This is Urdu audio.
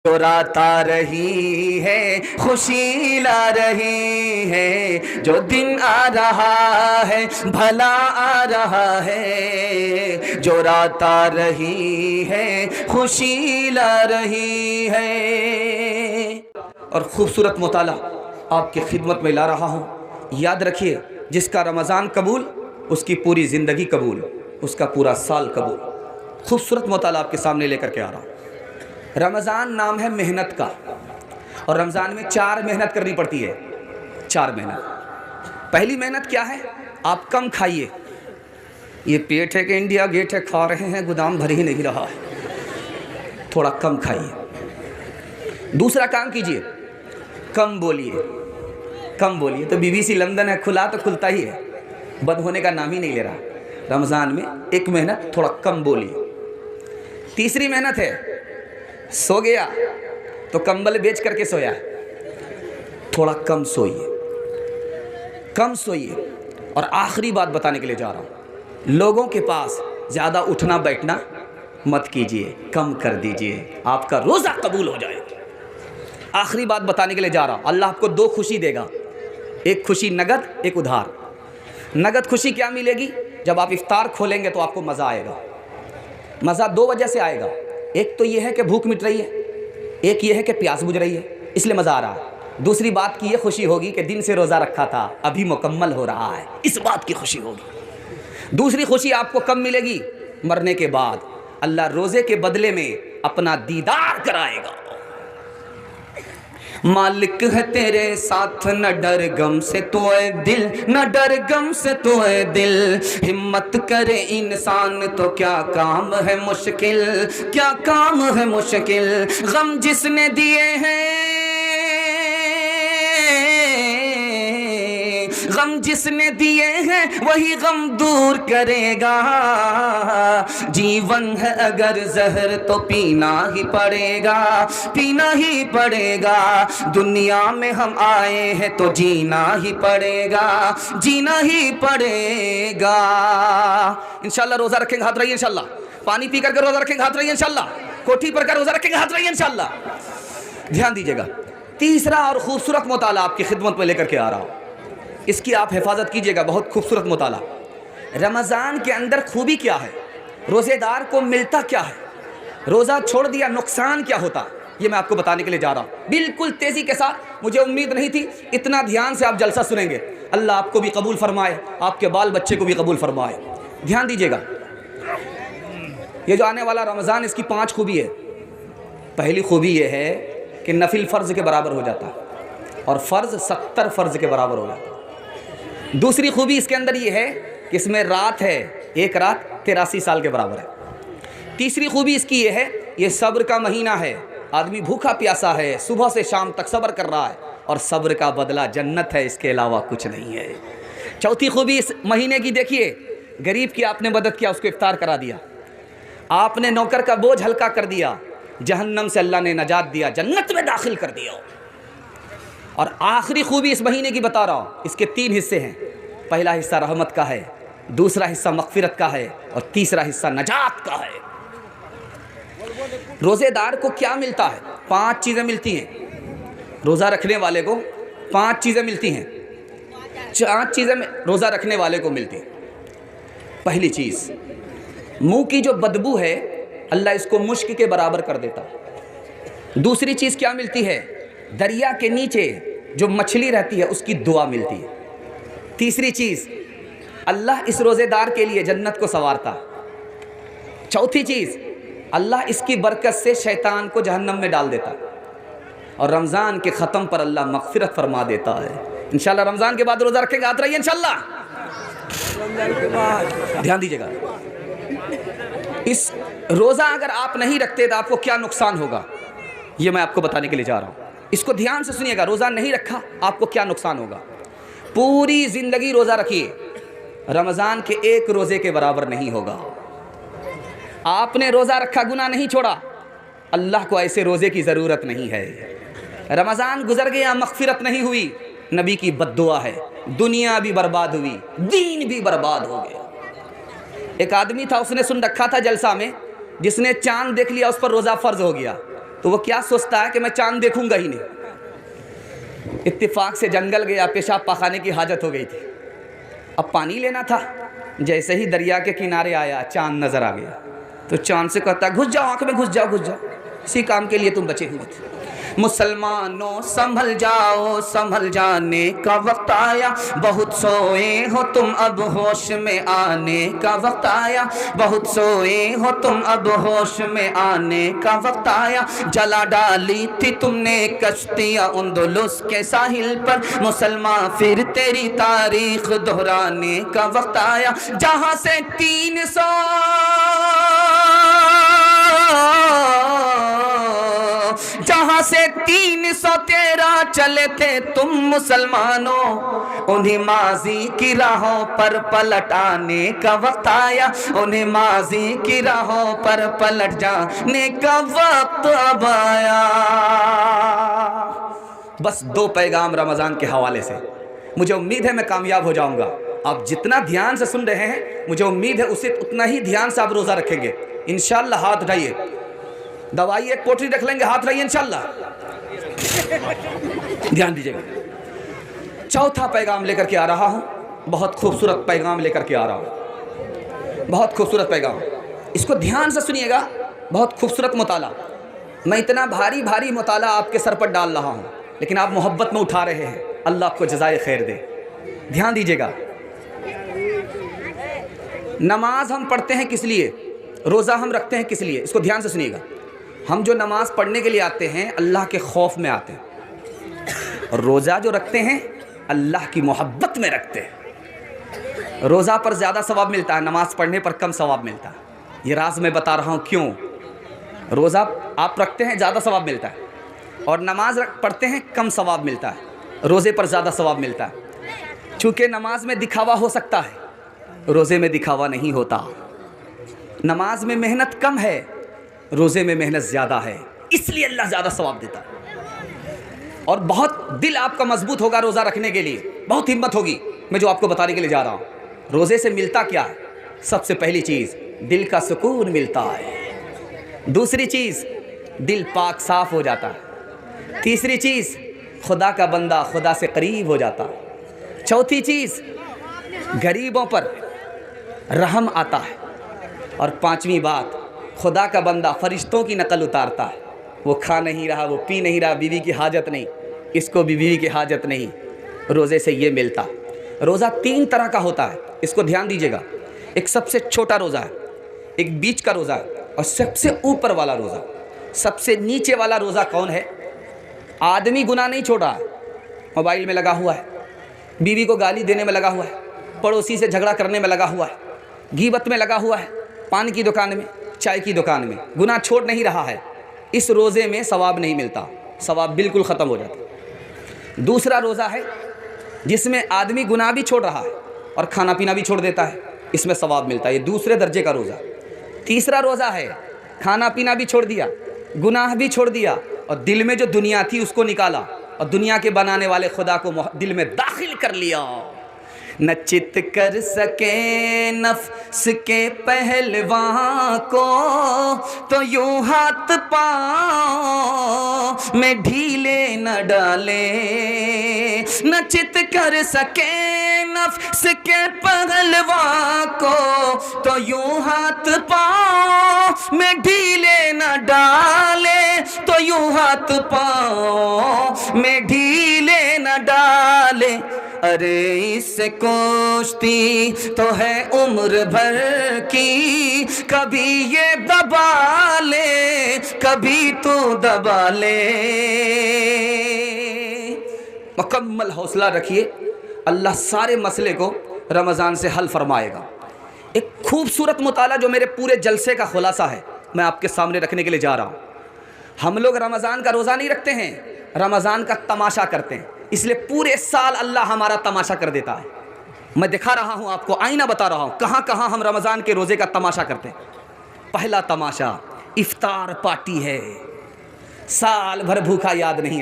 جو رات آ رہی ہے خوشی لا رہی ہے، جو دن آ رہا ہے بھلا آ رہا ہے، جو رات آ رہی ہے خوشی لا رہی ہے۔ اور خوبصورت مطالعہ آپ کی خدمت میں لا رہا ہوں۔ یاد رکھیے، جس کا رمضان قبول اس کی پوری زندگی قبول، اس کا پورا سال قبول۔ خوبصورت مطالعہ آپ کے سامنے لے کر کے آ رہا ہوں۔ رمضان نام ہے محنت کا، اور رمضان میں 4 محنت کرنی پڑتی ہے۔ 4 محنت۔ پہلی محنت کیا ہے؟ آپ کم کھائیے۔ یہ پیٹ ہے کہ انڈیا گیٹ ہے، کھا رہے ہیں، گودام بھر ہی نہیں رہا ہے، تھوڑا کم کھائیے۔ دوسرا کام کیجئے، کم بولیے۔ کم بولیے تو BBC لندن ہے، کھلا تو کھلتا ہی ہے، بند ہونے کا نام ہی نہیں لے رہا۔ رمضان میں ایک محنت، تھوڑا کم بولیے۔ تیسری محنت ہے، سو گیا تو کمبل بیچ کر کے سویا، تھوڑا کم سوئیے، کم سوئیے۔ اور آخری بات بتانے کے لیے جا رہا ہوں، لوگوں کے پاس زیادہ اٹھنا بیٹھنا مت کیجئے، کم کر دیجئے، آپ کا روزہ قبول ہو جائے۔ آخری بات بتانے کے لیے جا رہا ہوں، اللہ آپ کو 2 خوشی دے گا، ایک خوشی نقد، ایک ادھار۔ نقد خوشی کیا ملے گی؟ جب آپ افطار کھولیں گے تو آپ کو مزہ آئے گا۔ مزہ 2 وجہ سے آئے گا، ایک تو یہ ہے کہ بھوک مٹ رہی ہے، ایک یہ ہے کہ پیاس بجھ رہی ہے، اس لیے مزہ آ رہا ہے۔ دوسری بات کی یہ خوشی ہوگی کہ دن سے روزہ رکھا تھا، ابھی مکمل ہو رہا ہے، اس بات کی خوشی ہوگی۔ دوسری خوشی آپ کو کب ملے گی؟ مرنے کے بعد اللہ روزے کے بدلے میں اپنا دیدار کرائے گا۔ مالک ہے تیرے ساتھ، نہ ڈر غم سے تو اے دل، نہ ڈر غم سے تو اے دل، ہمت کرے انسان تو کیا کام ہے مشکل، کیا کام ہے مشکل، غم جس نے دیے ہیں، غم جس نے دیے ہیں وہی غم دور کرے گا، جیون ہے اگر زہر تو پینا ہی پڑے گا، پینا ہی پڑے گا، دنیا میں ہم آئے ہیں تو جینا ہی پڑے گا، جینا ہی پڑے گا۔ انشاءاللہ روزہ رکھیں گے، ہاتھ رہیے انشاءاللہ۔ پانی پی کر کے روزہ رکھیں گے، ہاتھ رہیے انشاءاللہ۔ کوٹھی پر کر روزہ رکھیں گے، ہاتھ رہیے انشاءاللہ۔ دھیان دیجئے گا، تیسرا اور خوبصورت مطالعہ آپ کی خدمت میں لے کر کے آ رہا ہوں، اس کی آپ حفاظت کیجئے گا، بہت خوبصورت مطالعہ۔ رمضان کے اندر خوبی کیا ہے؟ روزے دار کو ملتا کیا ہے؟ روزہ چھوڑ دیا نقصان کیا ہوتا؟ یہ میں آپ کو بتانے کے لیے جا رہا ہوں، بالکل تیزی کے ساتھ۔ مجھے امید نہیں تھی اتنا دھیان سے آپ جلسہ سنیں گے۔ اللہ آپ کو بھی قبول فرمائے، آپ کے بال بچے کو بھی قبول فرمائے۔ دھیان دیجئے گا، یہ جو آنے والا رمضان، اس کی 5 خوبی ہے۔ پہلی خوبی یہ ہے کہ نفل فرض کے برابر ہو جاتا ہے، اور فرض 70 فرض کے برابر ہو جاتا ہے۔ دوسری خوبی اس کے اندر یہ ہے کہ اس میں رات ہے، 1 رات 83 سال کے برابر ہے۔ تیسری خوبی اس کی یہ ہے، یہ صبر کا مہینہ ہے، آدمی بھوکا پیاسا ہے، صبح سے شام تک صبر کر رہا ہے، اور صبر کا بدلہ جنت ہے، اس کے علاوہ کچھ نہیں ہے۔ چوتھی خوبی اس مہینے کی دیکھیے، غریب کی آپ نے مدد کیا، اس کو افطار کرا دیا، آپ نے نوکر کا بوجھ ہلکا کر دیا، جہنم سے اللہ نے نجات دیا، جنت میں داخل کر دیا۔ اور آخری خوبی اس مہینے کی بتا رہا ہوں، اس کے 3 حصے ہیں۔ پہلا حصہ رحمت کا ہے، دوسرا حصہ مغفرت کا ہے، اور تیسرا حصہ نجات کا ہے۔ روزے دار کو کیا ملتا ہے؟ 5 چیزیں ملتی ہیں۔ روزہ رکھنے والے کو 5 چیزیں ملتی ہیں، 4 چیزیں روزہ رکھنے والے کو ملتی ہیں۔ پہلی چیز، منہ کی جو بدبو ہے اللہ اس کو مشک کے برابر کر دیتا۔ دوسری چیز کیا ملتی ہے؟ دریا کے نیچے جو مچھلی رہتی ہے اس کی دعا ملتی ہے۔ تیسری چیز، اللہ اس روزے دار کے لیے جنت کو سنوارتا۔ چوتھی چیز، اللہ اس کی برکت سے شیطان کو جہنم میں ڈال دیتا، اور رمضان کے ختم پر اللہ مغفرت فرما دیتا ہے۔ انشاءاللہ رمضان کے بعد روزہ رکھیں گے، ہاتھ رہیے انشاءاللہ۔ دھیان دیجئے گا، اس روزہ اگر آپ نہیں رکھتے تو آپ کو کیا نقصان ہوگا، یہ میں آپ کو بتانے کے لیے جا رہا ہوں۔ اس کو دھیان سے سنیے گا، روزہ نہیں رکھا آپ کو کیا نقصان ہوگا۔ پوری زندگی روزہ رکھیے، رمضان کے 1 روزے کے برابر نہیں ہوگا۔ آپ نے روزہ رکھا، گناہ نہیں چھوڑا، اللہ کو ایسے روزے کی ضرورت نہیں ہے۔ رمضان گزر گیا، مغفرت نہیں ہوئی، نبی کی بد دعا ہے، دنیا بھی برباد ہوئی، دین بھی برباد ہو گیا۔ ایک آدمی تھا، اس نے سن رکھا تھا جلسہ میں، جس نے چاند دیکھ لیا اس پر روزہ فرض ہو گیا۔ تو وہ کیا سوچتا ہے کہ میں چاند دیکھوں گا ہی نہیں. اتفاق سے جنگل گیا, پیشاب پخانے کی حاجت ہو گئی تھی, اب پانی لینا تھا. جیسے ہی دریا کے کنارے آیا چاند نظر آ گیا, تو چاند سے کہتا گھس جاؤ آنکھ میں, گھس جاؤ گھس جاؤ, اسی کام کے لیے تم بچے ہوئے تھے. مسلمانوں سنبھل جاؤ, سنبھل جانے کا وقت آیا, بہت سوئے ہو تم اب ہوش میں آنے کا وقت آیا, بہت سوئے ہو تم اب ہوش میں آنے کا وقت آیا. جلا ڈالی تھی تم نے کشتیاں اندلس کے ساحل پر, مسلمان پھر تیری تاریخ دہرانے کا وقت آیا. جہاں سے 313 چلے تھے تم مسلمانوں, انہیں ماضی کی راہوں پر پلٹ آنے کا وقت آیا, انہیں ماضی کی راہوں پر پلٹ جانے کا وقت اب آیا. بس 2 پیغام رمضان کے حوالے سے. مجھے امید ہے میں کامیاب ہو جاؤں گا. آپ جتنا دھیان سے سن رہے ہیں, مجھے امید ہے اسے اتنا ہی دھیان سے آپ روزہ رکھیں گے انشاءاللہ. ہاتھ اٹھائیے, دوائی ایک پوٹلی رکھ لیں گے, ہاتھ رہیے انشاءاللہ. دھیان دیجئے گا. چوتھا پیغام لے کر کے آ رہا ہوں, بہت خوبصورت پیغام لے کر کے آ رہا ہوں, بہت خوبصورت پیغام. اس کو دھیان سے سنیے گا, بہت خوبصورت مطالعہ. میں اتنا بھاری بھاری مطالعہ آپ کے سر پر ڈال رہا ہوں, لیکن آپ محبت میں اٹھا رہے ہیں. اللہ آپ کو جزائے خیر دے. دھیان دیجئے گا. نماز ہم پڑھتے ہیں کس لیے, روزہ ہم رکھتے ہیں کس لیے, اس کو دھیان سے سنیے گا. ہم جو نماز پڑھنے کے لیے آتے ہیں اللہ کے خوف میں آتے ہیں, اور روزہ جو رکھتے ہیں اللہ کی محبت میں رکھتے ہیں. روزہ پر زیادہ ثواب ملتا ہے, نماز پڑھنے پر کم ثواب ملتا ہے. یہ راز میں بتا رہا ہوں کیوں. روزہ آپ رکھتے ہیں زیادہ ثواب ملتا ہے, اور نماز پڑھتے ہیں کم ثواب ملتا ہے. روزے پر زیادہ ثواب ملتا ہے. چونکہ نماز میں دکھاوا ہو سکتا ہے, روزے میں دکھاوا نہیں ہوتا. نماز میں محنت کم ہے, روزے میں محنت زیادہ ہے, اس لیے اللہ زیادہ ثواب دیتا ہے. اور بہت دل آپ کا مضبوط ہوگا روزہ رکھنے کے لیے, بہت ہمت ہوگی. میں جو آپ کو بتانے کے لیے جا رہا ہوں, روزے سے ملتا کیا ہے. سب سے پہلی چیز دل کا سکون ملتا ہے. دوسری چیز دل پاک صاف ہو جاتا ہے. تیسری چیز خدا کا بندہ خدا سے قریب ہو جاتا ہے. چوتھی چیز غریبوں پر رحم آتا ہے. اور پانچویں بات, خدا کا بندہ فرشتوں کی نقل اتارتا ہے. وہ کھا نہیں رہا, وہ پی نہیں رہا, بیوی کی حاجت نہیں, اس کو بھی بیوی کی حاجت نہیں. روزے سے یہ ملتا. روزہ 3 طرح کا ہوتا ہے, اس کو دھیان دیجیے گا. ایک سب سے چھوٹا روزہ ہے, ایک بیچ کا روزہ ہے, اور سب سے اوپر والا روزہ. سب سے نیچے والا روزہ کون ہے؟ آدمی گناہ نہیں چھوڑ رہا ہے, موبائل میں لگا ہوا ہے, بیوی کو گالی دینے میں لگا ہوا ہے, پڑوسی سے جھگڑا کرنے میں لگا ہوا ہے, غیبت میں لگا ہوا ہے, پان کی دکان میں, چائے کی دکان میں گناہ چھوڑ نہیں رہا ہے. اس روزے میں ثواب نہیں ملتا, ثواب بالکل ختم ہو جاتا. دوسرا روزہ ہے جس میں آدمی گناہ بھی چھوڑ رہا ہے اور کھانا پینا بھی چھوڑ دیتا ہے, اس میں ثواب ملتا ہے. یہ دوسرے درجے کا روزہ. تیسرا روزہ ہے کھانا پینا بھی چھوڑ دیا, گناہ بھی چھوڑ دیا, اور دل میں جو دنیا تھی اس کو نکالا, اور دنیا کے بنانے والے خدا کو دل میں داخل کر لیا. نہ چت کر سکے نفس کے پہلوان کو, تو یوں ہاتھ پاؤں میں ڈھیلے نہ ڈالے. نہ چت کر سکے نفس کے پہلوان کو, تو یوں ہاتھ پاؤں میں ڈھیلے نہ ڈالے. تو یوں ہاتھ پاؤں میں ڈھیلے نہ ڈالے. ارے اس سے کوشتی تو ہے عمر بھر کی, کبھی یہ دبا لے کبھی تو دبا لے. مکمل حوصلہ رکھیے, اللہ سارے مسئلے کو رمضان سے حل فرمائے گا. ایک خوبصورت مطالعہ جو میرے پورے جلسے کا خلاصہ ہے, میں آپ کے سامنے رکھنے کے لیے جا رہا ہوں. ہم لوگ رمضان کا روزہ نہیں رکھتے ہیں, رمضان کا تماشا کرتے ہیں, اس لیے پورے سال اللہ ہمارا تماشا کر دیتا ہے. میں دکھا رہا ہوں آپ کو, آئینہ بتا رہا ہوں کہاں کہاں ہم رمضان کے روزے کا تماشا کرتے ہیں. پہلا تماشا افطار پارٹی ہے, سال بھر بھوکا یاد نہیں